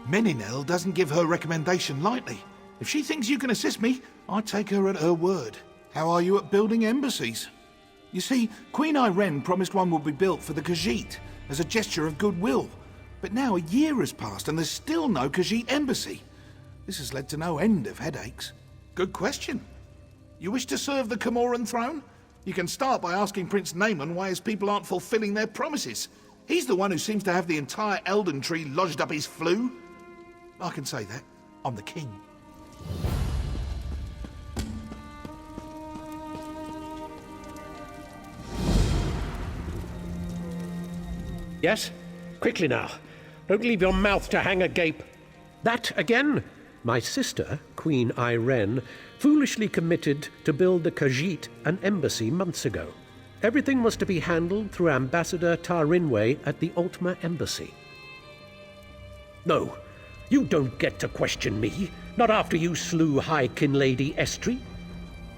Meninel doesn't give her recommendation lightly. If she thinks you can assist me, I take her at her word. How are you at building embassies? You see, Queen Irene promised one would be built for the Khajiit as a gesture of goodwill. But now a year has passed and there's still no Khajiit embassy. This has led to no end of headaches. Good question. You wish to serve the Comoran throne? You can start by asking Prince Naaman why his people aren't fulfilling their promises. He's the one who seems to have the entire Elden Tree lodged up his flue. I can say that. I'm the king. Yes? Quickly now. Don't leave your mouth to hang agape. That again? My sister, Queen Irene, foolishly committed to build the Khajiit an embassy months ago. Everything was to be handled through Ambassador Tarinwe at the Altmer Embassy. No, you don't get to question me, not after you slew High Kin Lady Estri.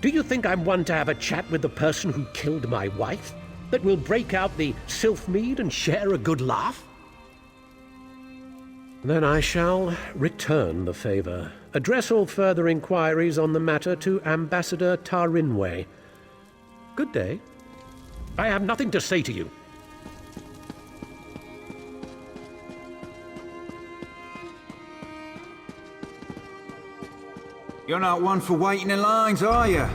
Do you think I'm one to have a chat with the person who killed my wife? That will break out the Sylphmead and share a good laugh? Then I shall return the favor. Address all further inquiries on the matter to Ambassador Tarinwe. Good day. I have nothing to say to you. You're not one for waiting in lines, are you?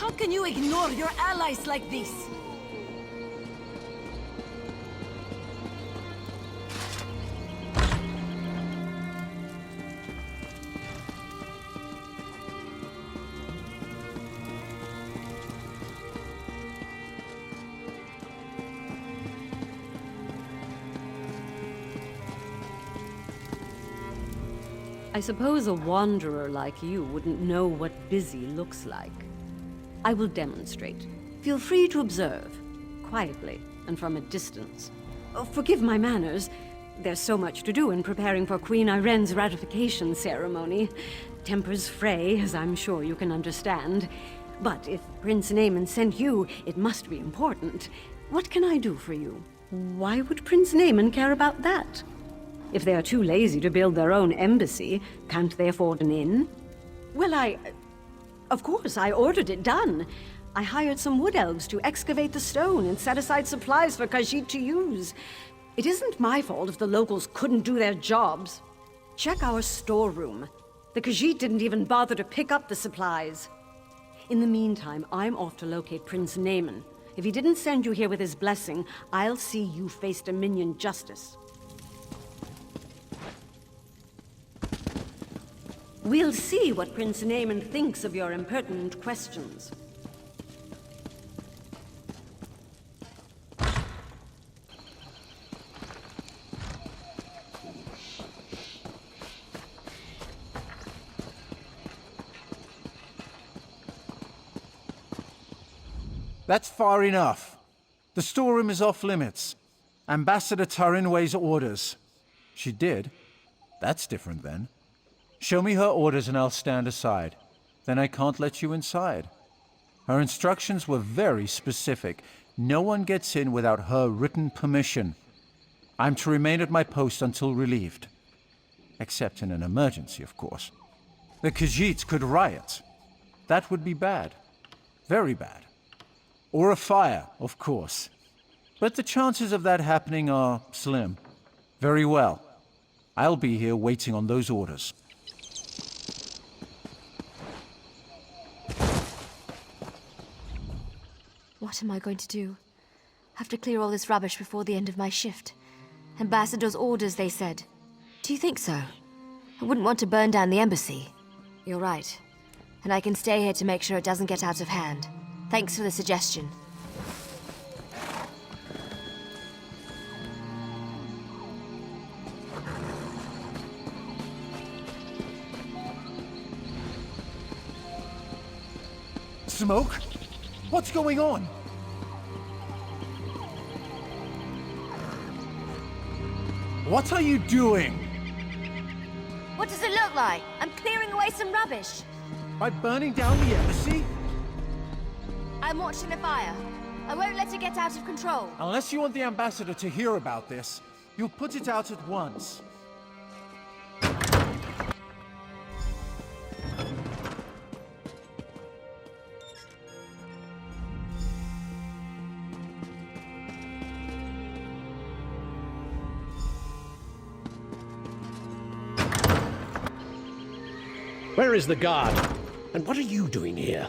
How can you ignore your allies like this? I suppose a wanderer like you wouldn't know what busy looks like. I will demonstrate. Feel free to observe, quietly and from a distance. Oh, forgive my manners. There's so much to do in preparing for Queen Irene's ratification ceremony. Tempers fray, as I'm sure you can understand. But if Prince Naaman sent you, it must be important. What can I do for you? Why would Prince Naaman care about that? If they are too lazy to build their own embassy, can't they afford an inn? Well, Of course, I ordered it done. I hired some wood elves to excavate the stone and set aside supplies for Khajiit to use. It isn't my fault if the locals couldn't do their jobs. Check our storeroom. The Khajiit didn't even bother to pick up the supplies. In the meantime, I'm off to locate Prince Naaman. If he didn't send you here with his blessing, I'll see you face Dominion justice. We'll see what Prince Naaman thinks of your impertinent questions. That's far enough. The storeroom is off limits. Ambassador Tarinway's orders. She did? That's different then. Show me her orders and I'll stand aside. Then I can't let you inside. Her instructions were very specific. No one gets in without her written permission. I'm to remain at my post until relieved. Except in an emergency, of course. The Khajiits could riot. That would be bad. Very bad. Or a fire, of course. But the chances of that happening are slim. Very well. I'll be here waiting on those orders. What am I going to do? Have to clear all this rubbish before the end of my shift. Ambassador's orders, they said. Do you think so? I wouldn't want to burn down the embassy. You're right. And I can stay here to make sure it doesn't get out of hand. Thanks for the suggestion. Smoke? What's going on? What are you doing? What does it look like? I'm clearing away some rubbish. By burning down the embassy? I'm watching the fire. I won't let it get out of control. Unless you want the ambassador to hear about this, you'll put it out at once. Where is the guard? And what are you doing here?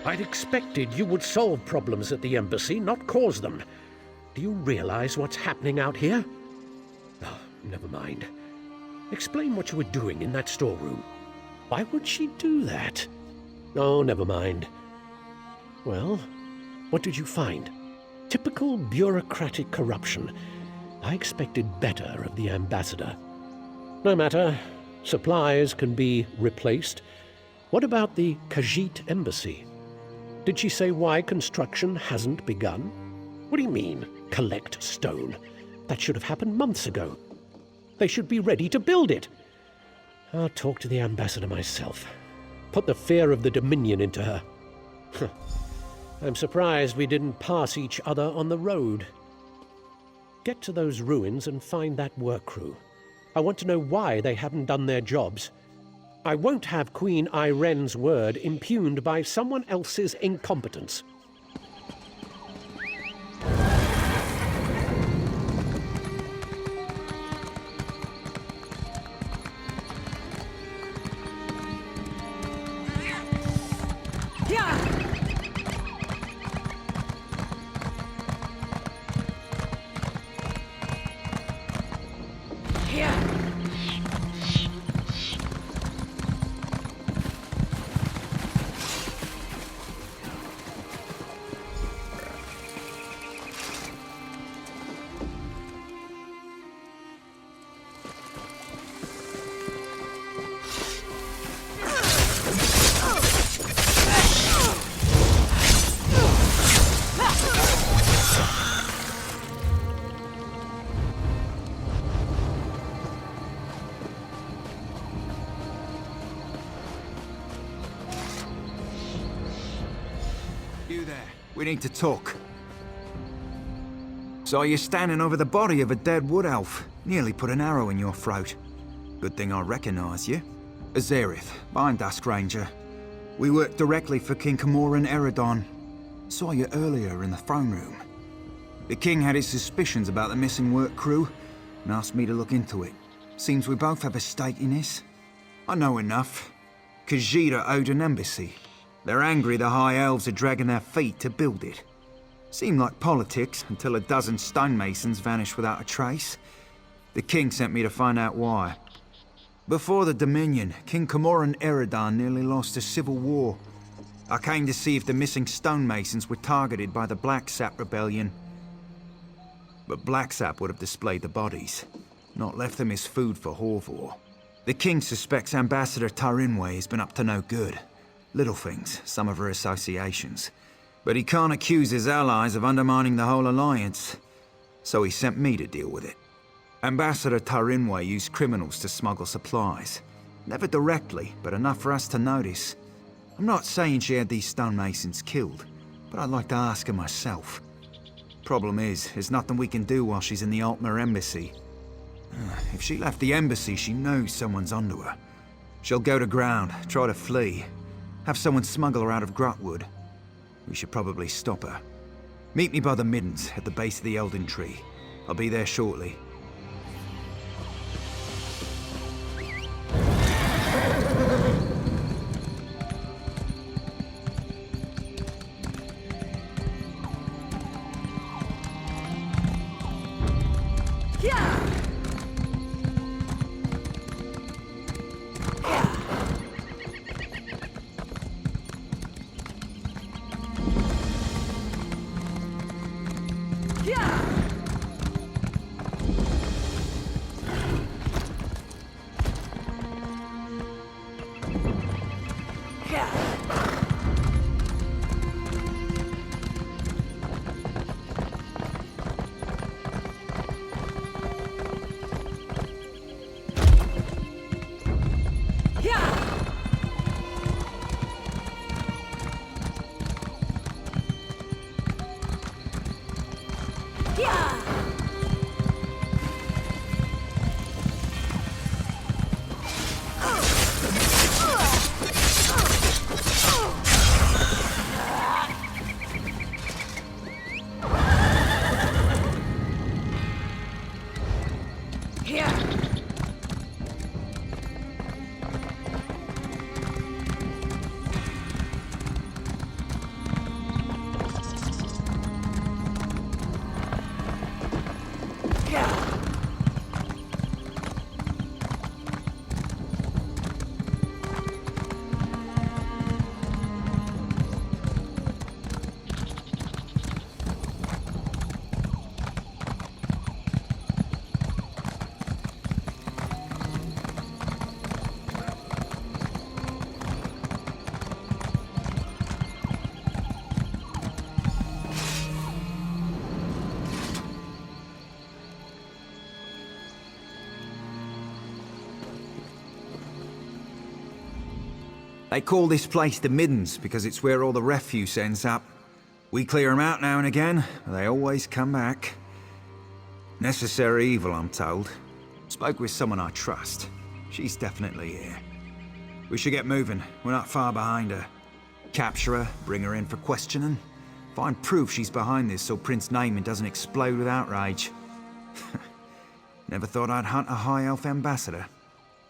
I'd expected you would solve problems at the embassy, not cause them. Do you realize what's happening out here? Oh, never mind. Explain what you were doing in that storeroom. Why would she do that? Oh, never mind. Well, what did you find? Typical bureaucratic corruption. I expected better of the ambassador. No matter. Supplies can be replaced. What about the Khajiit embassy? Did she say why construction hasn't begun? What do you mean, collect stone? That should have happened months ago. They should be ready to build it. I'll talk to the ambassador myself. Put the fear of the Dominion into her. I'm surprised we didn't pass each other on the road. Get to those ruins and find that work crew. I want to know why they haven't done their jobs. I won't have Queen Irenne's word impugned by someone else's incompetence. You there. We need to talk. Saw you standing over the body of a dead wood elf. Nearly put an arrow in your throat. Good thing I recognize you. Azerith, Bindusk Ranger. We work directly for King Camoran Eredon. Saw you earlier in the throne room. The king had his suspicions about the missing work crew and asked me to look into it. Seems we both have a stake in this. I know enough. Khajiit are owed an embassy. They're angry the High Elves are dragging their feet to build it. Seemed like politics until a dozen stonemasons vanished without a trace. The king sent me to find out why. Before the Dominion, King Camoran Eredon nearly lost a civil war. I came to see if the missing stonemasons were targeted by the Blacksap Rebellion. But Blacksap would have displayed the bodies, not left them as food for Horvor. The king suspects Ambassador Tarinway has been up to no good. Little things, some of her associations. But he can't accuse his allies of undermining the whole alliance. So he sent me to deal with it. Ambassador Tarinwe used criminals to smuggle supplies. Never directly, but enough for us to notice. I'm not saying she had these stonemasons killed, but I'd like to ask her myself. Problem is, there's nothing we can do while she's in the Altmer embassy. If she left the embassy, she knows someone's onto her. She'll go to ground, try to flee, have someone smuggle her out of Grotwood. We should probably stop her. Meet me by the Middens, at the base of the Elden Tree. I'll be there shortly. They call this place the Middens because it's where all the refuse ends up. We clear them out now and again, but they always come back. Necessary evil, I'm told. Spoke with someone I trust. She's definitely here. We should get moving. We're not far behind her. Capture her, bring her in for questioning. Find proof she's behind this so Prince Naaman doesn't explode with outrage. Never thought I'd hunt a High Elf ambassador.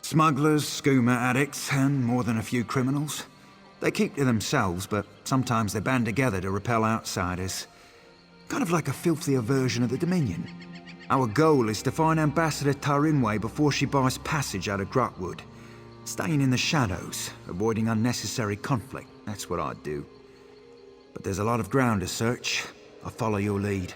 Smugglers, skooma addicts, and more than a few criminals. They keep to themselves, but sometimes they band together to repel outsiders. Kind of like a filthier version of the Dominion. Our goal is to find Ambassador Tarinwe before she buys passage out of Grotwood. Staying in the shadows, avoiding unnecessary conflict, that's what I'd do. But there's a lot of ground to search. I'll follow your lead.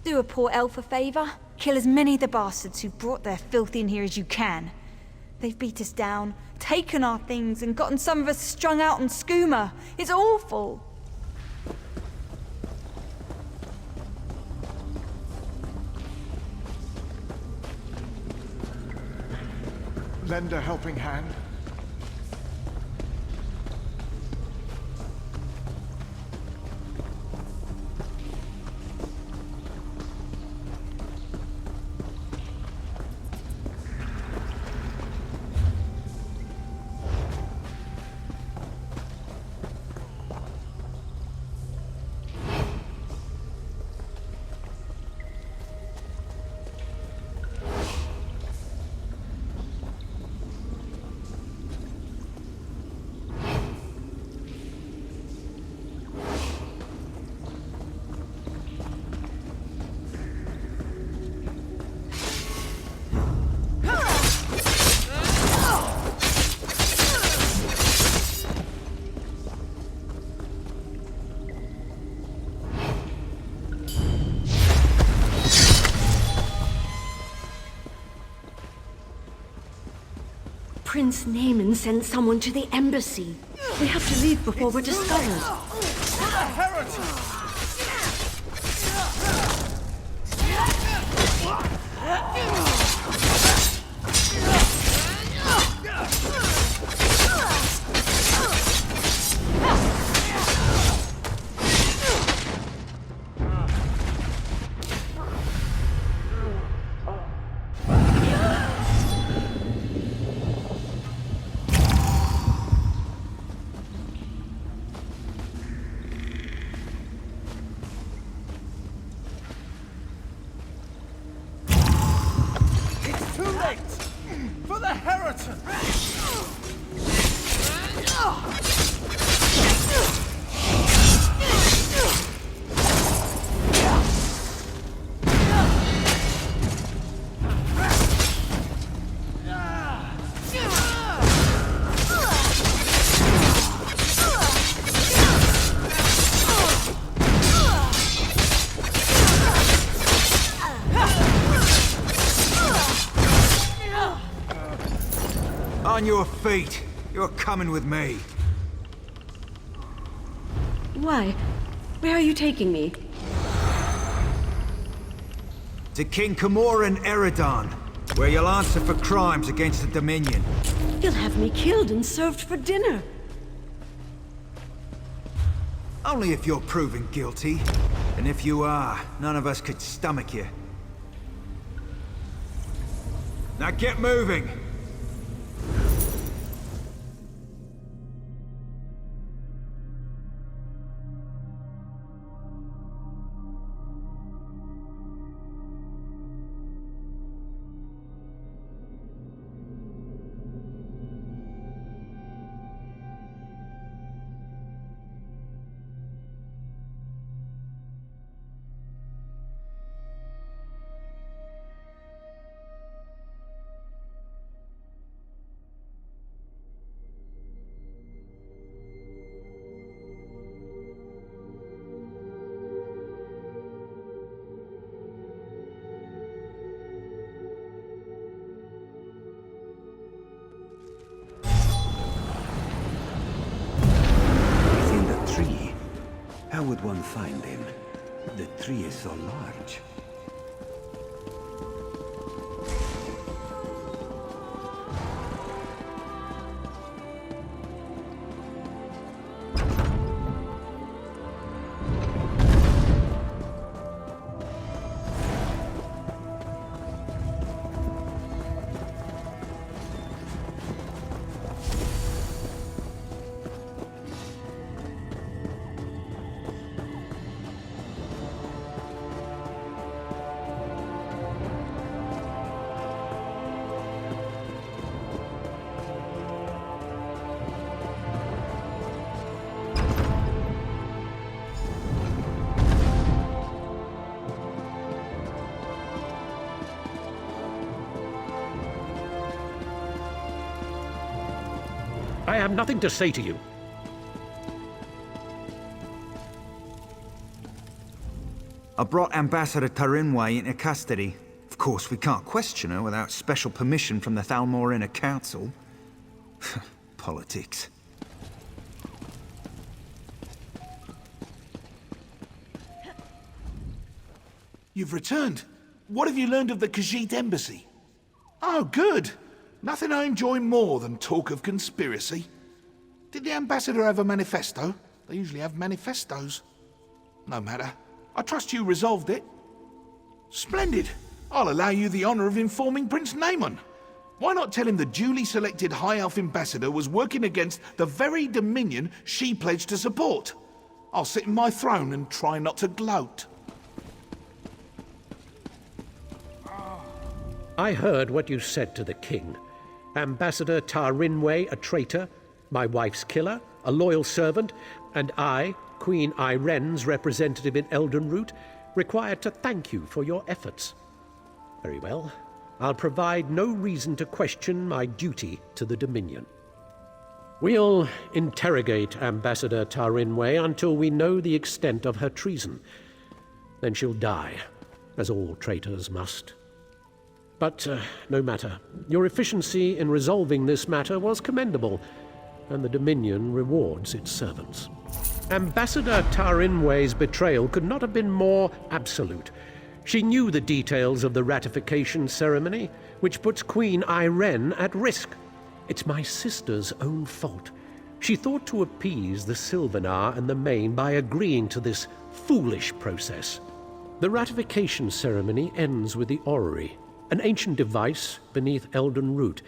Do a poor elf a favour. Kill as many of the bastards who brought their filth in here as you can. They've beat us down, taken our things, and gotten some of us strung out on skooma. It's awful. Lend a helping hand. Prince Naaman sent someone to the embassy. We have to leave before we're discovered. On your feet. You're coming with me. Why? Where are you taking me? To King Camoran Eredon, where you'll answer for crimes against the Dominion. You'll have me killed and served for dinner. Only if you're proven guilty. And if you are, none of us could stomach you. Now get moving! How would one find him? The tree is so large. I have nothing to say to you. I brought Ambassador Tarinway into custody. Of course, we can't question her without special permission from the Thalmor Inner Council. Politics. You've returned. What have you learned of the Khajiit embassy? Oh, good. Nothing I enjoy more than talk of conspiracy. Did the ambassador have a manifesto? They usually have manifestos. No matter. I trust you resolved it. Splendid. I'll allow you the honor of informing Prince Naaman. Why not tell him the duly selected High Elf ambassador was working against the very Dominion she pledged to support? I'll sit in my throne and try not to gloat. I heard what you said to the king. Ambassador Tarinway, a traitor, my wife's killer, a loyal servant, and I, Queen Irenne's representative in Eldenroot, required to thank you for your efforts. Very well. I'll provide no reason to question my duty to the Dominion. We'll interrogate Ambassador Tarinway until we know the extent of her treason. Then she'll die, as all traitors must. But no matter. Your efficiency in resolving this matter was commendable, and the Dominion rewards its servants. Ambassador Tarinway's betrayal could not have been more absolute. She knew the details of the ratification ceremony, which puts Queen Irene at risk. It's my sister's own fault. She thought to appease the Sylvanar and the Main by agreeing to this foolish process. The ratification ceremony ends with the orrery, an ancient device beneath Elden Root.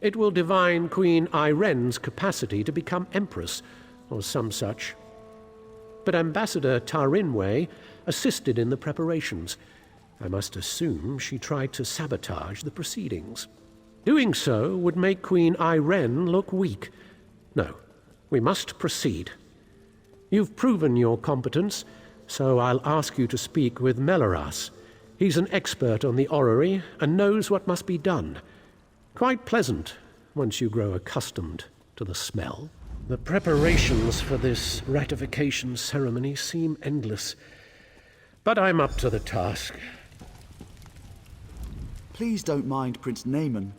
It will divine Queen Irene's capacity to become Empress, or some such. But Ambassador Tarinway assisted in the preparations. I must assume she tried to sabotage the proceedings. Doing so would make Queen Irene look weak. No, we must proceed. You've proven your competence, so I'll ask you to speak with Melaras. He's an expert on the orrery and knows what must be done. Quite pleasant once you grow accustomed to the smell. The preparations for this ratification ceremony seem endless, but I'm up to the task. Please don't mind Prince Naaman.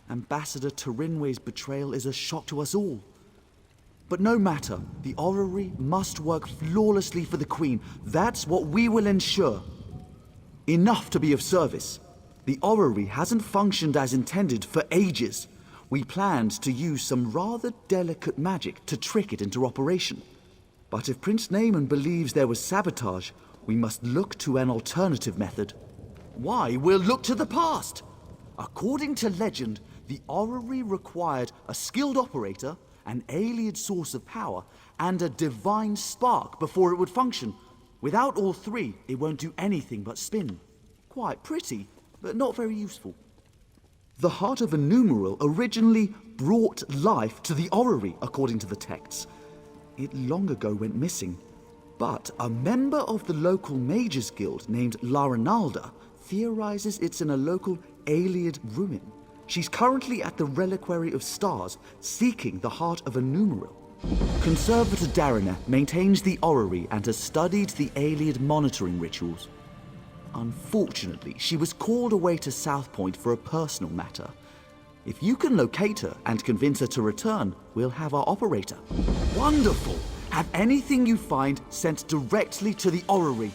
Ambassador Tarinway's betrayal is a shock to us all. But no matter, the orrery must work flawlessly for the Queen. That's what we will ensure. Enough to be of service. The orrery hasn't functioned as intended for ages. We planned to use some rather delicate magic to trick it into operation. But if Prince Naaman believes there was sabotage, we must look to an alternative method. Why? We'll look to the past. According to legend, the orrery required a skilled operator, an Ayleid source of power, and a divine spark before it would function. Without all three, it won't do anything but spin. Quite pretty, but not very useful. The heart of a numeral originally brought life to the orrery, according to the texts. It long ago went missing, but a member of the local mages guild named Laranalda theorizes it's in a local Ayleid ruin. She's currently at the Reliquary of Stars, seeking the heart of a numeral. Conservator Darineth maintains the orrery and has studied the Ayleid monitoring rituals. Unfortunately, she was called away to Southpoint for a personal matter. If you can locate her and convince her to return, we'll have our operator. Wonderful! Have anything you find sent directly to the orrery.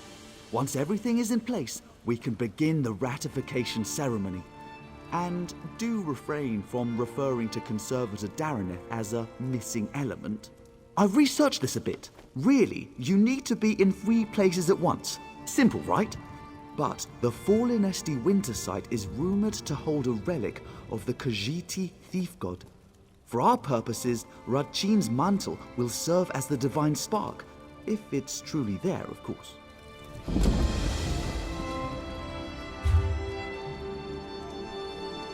Once everything is in place, we can begin the ratification ceremony. And do refrain from referring to Conservator Darineth as a missing element. I've researched this a bit. Really, you need to be in 3 places at once. Simple, right? But the Fallen Esti Winter site is rumored to hold a relic of the Khajiiti thief god. For our purposes, Radchin's mantle will serve as the divine spark, if it's truly there, of course.